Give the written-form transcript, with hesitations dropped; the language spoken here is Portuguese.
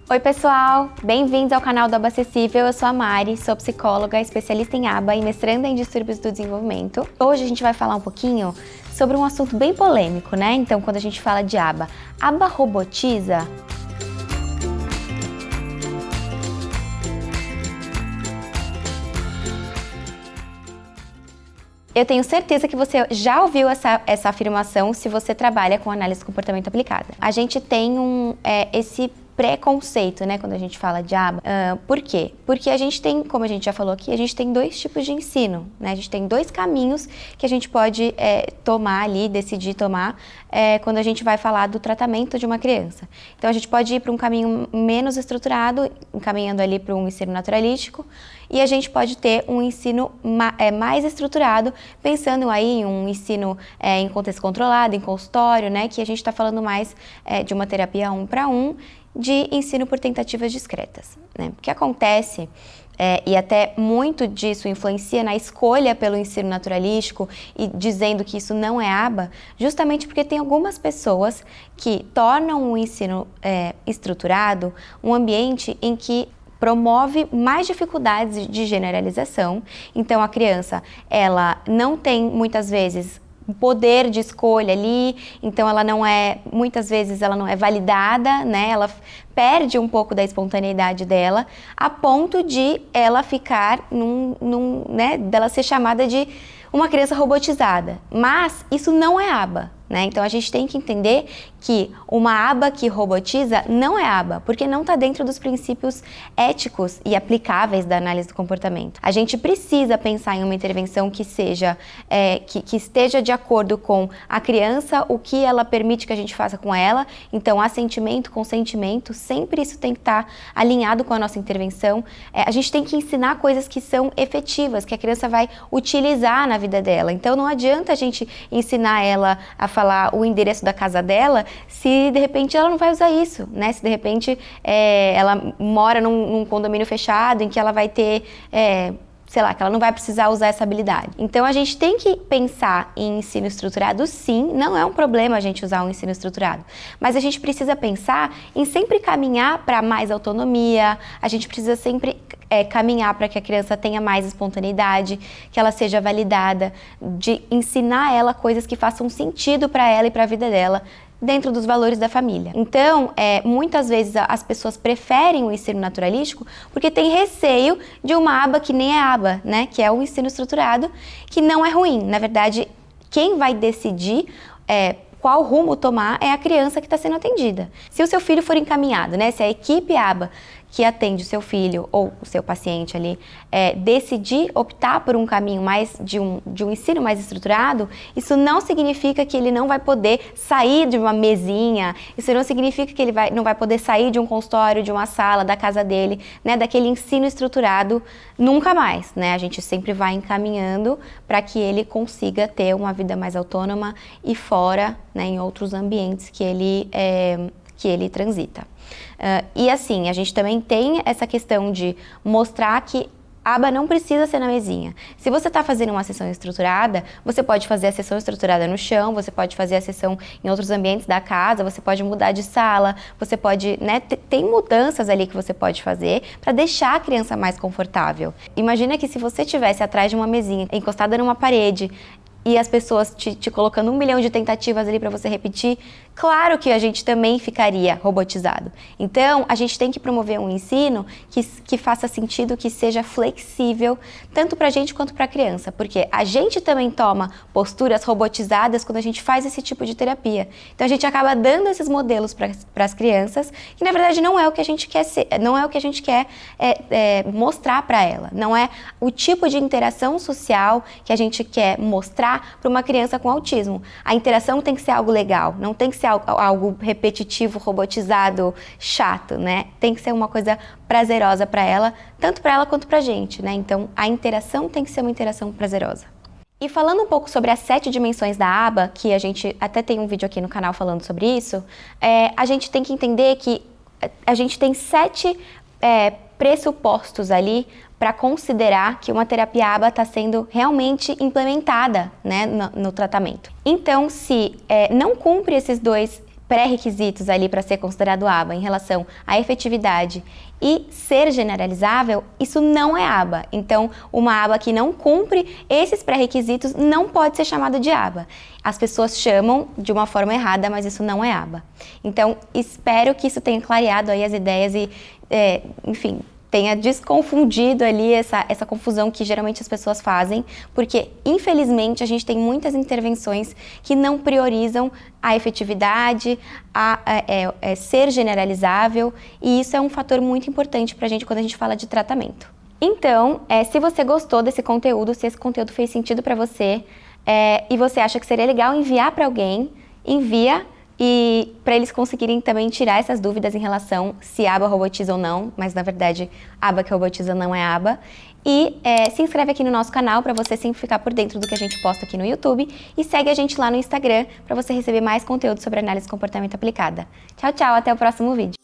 Oi pessoal, bem-vindos ao canal do Aba Acessível. Eu sou a Mari, sou psicóloga, especialista em aba e mestranda em distúrbios do desenvolvimento. Hoje a gente vai falar um pouquinho sobre um assunto bem polêmico, né? Então, quando a gente fala de aba robotiza? Eu tenho certeza que você já ouviu essa afirmação se você trabalha com análise de comportamento aplicada. A gente tem esse preconceito, né, quando a gente fala de aba. Por quê? Porque a gente tem, como a gente já falou aqui, a gente tem dois tipos de ensino, né? A gente tem dois caminhos que a gente pode tomar ali, decidir tomar, quando a gente vai falar do tratamento de uma criança. Então a gente pode ir para um caminho menos estruturado, encaminhando ali para um ensino naturalístico, e a gente pode ter um ensino mais estruturado, pensando aí em um ensino em contexto controlado, em consultório, né, que a gente está falando mais de uma terapia 1 para 1, de ensino por tentativas discretas, né? O que acontece, e até muito disso influencia na escolha pelo ensino naturalístico e dizendo que isso não é aba, justamente porque tem algumas pessoas que tornam o ensino estruturado um ambiente em que promove mais dificuldades de generalização. Então a criança, ela não tem muitas vezes poder de escolha ali, então ela não é, muitas vezes ela não é validada, né? Ela perde um pouco da espontaneidade dela, a ponto de ela ficar né, dela ser chamada de uma criança robotizada. Mas isso não é aba, né? Então a gente tem que entender que uma aba que robotiza não é aba, porque não está dentro dos princípios éticos e aplicáveis da análise do comportamento. A gente precisa pensar em uma intervenção que seja, que esteja de acordo com a criança, o que ela permite que a gente faça com ela. Então, assentimento, consentimento, sempre isso tem que estar alinhado com a nossa intervenção. A gente tem que ensinar coisas que são efetivas, que a criança vai utilizar na vida dela. Então, não adianta a gente ensinar ela a falar o endereço da casa dela, se de repente ela não vai usar isso, né? Se de repente ela mora num condomínio fechado em que ela vai ter, sei lá, que ela não vai precisar usar essa habilidade. Então a gente tem que pensar em ensino estruturado, sim, não é um problema a gente usar um ensino estruturado, mas a gente precisa pensar em sempre caminhar para mais autonomia, a gente precisa sempre caminhar para que a criança tenha mais espontaneidade, que ela seja validada, de ensinar ela coisas que façam sentido para ela e para a vida dela, dentro dos valores da família. Então, muitas vezes as pessoas preferem o ensino naturalístico porque tem receio de uma aba que nem é aba, né? Que é o ensino estruturado, que não é ruim. Na verdade, quem vai decidir qual rumo tomar é a criança que está sendo atendida. Se o seu filho for encaminhado, né? Se a equipe aba que atende o seu filho ou o seu paciente ali decidir optar por um caminho mais de um ensino mais estruturado, isso não significa que ele não vai poder sair de uma mesinha, isso não significa que ele não vai poder sair de um consultório, de uma sala, da casa dele, né, daquele ensino estruturado nunca mais, né? A gente sempre vai encaminhando para que ele consiga ter uma vida mais autônoma e fora, né, em outros ambientes que ele transita. E assim, a gente também tem essa questão de mostrar que aba não precisa ser na mesinha. Se você está fazendo uma sessão estruturada, você pode fazer a sessão estruturada no chão, você pode fazer a sessão em outros ambientes da casa, você pode mudar de sala, você pode, né, tem mudanças ali que você pode fazer para deixar a criança mais confortável. Imagina que se você estivesse atrás de uma mesinha, encostada numa parede, e as pessoas te colocando 1 milhão de tentativas ali para você repetir, claro que a gente também ficaria robotizado. Então, a gente tem que promover um ensino que faça sentido, que seja flexível, tanto para a gente quanto para a criança, porque a gente também toma posturas robotizadas quando a gente faz esse tipo de terapia. Então, a gente acaba dando esses modelos para as crianças, que na verdade não é o que a gente quer ser, não é o que a gente quer mostrar para ela, não é o tipo de interação social que a gente quer mostrar para uma criança com autismo. A interação tem que ser algo legal, não tem que ser algo repetitivo, robotizado, chato, né? Tem que ser uma coisa prazerosa para ela, tanto para ela quanto para a gente, né? Então, a interação tem que ser uma interação prazerosa. E falando um pouco sobre as 7 dimensões da aba, que a gente até tem um vídeo aqui no canal falando sobre isso, a gente tem que entender que a gente tem 7 pressupostos ali para considerar que uma terapia aba está sendo realmente implementada, né, no tratamento. Então, se não cumpre esses 2 pré-requisitos ali para ser considerado aba em relação à efetividade e ser generalizável, isso não é aba. Então, uma aba que não cumpre esses pré-requisitos não pode ser chamada de aba. As pessoas chamam de uma forma errada, mas isso não é aba. Então, espero que isso tenha clareado aí as ideias e, enfim, tenha desconfundido ali essa confusão que geralmente as pessoas fazem, porque infelizmente a gente tem muitas intervenções que não priorizam a efetividade, ser generalizável, e isso é um fator muito importante para a gente quando a gente fala de tratamento. Então, se você gostou desse conteúdo, se esse conteúdo fez sentido para você, e você acha que seria legal enviar para alguém, envia. E para eles conseguirem também tirar essas dúvidas em relação se aba robotiza ou não, mas na verdade aba que robotiza não é aba. E se inscreve aqui no nosso canal para você sempre ficar por dentro do que a gente posta aqui no YouTube e segue a gente lá no Instagram para você receber mais conteúdo sobre análise de comportamento aplicada. Tchau, tchau, até o próximo vídeo.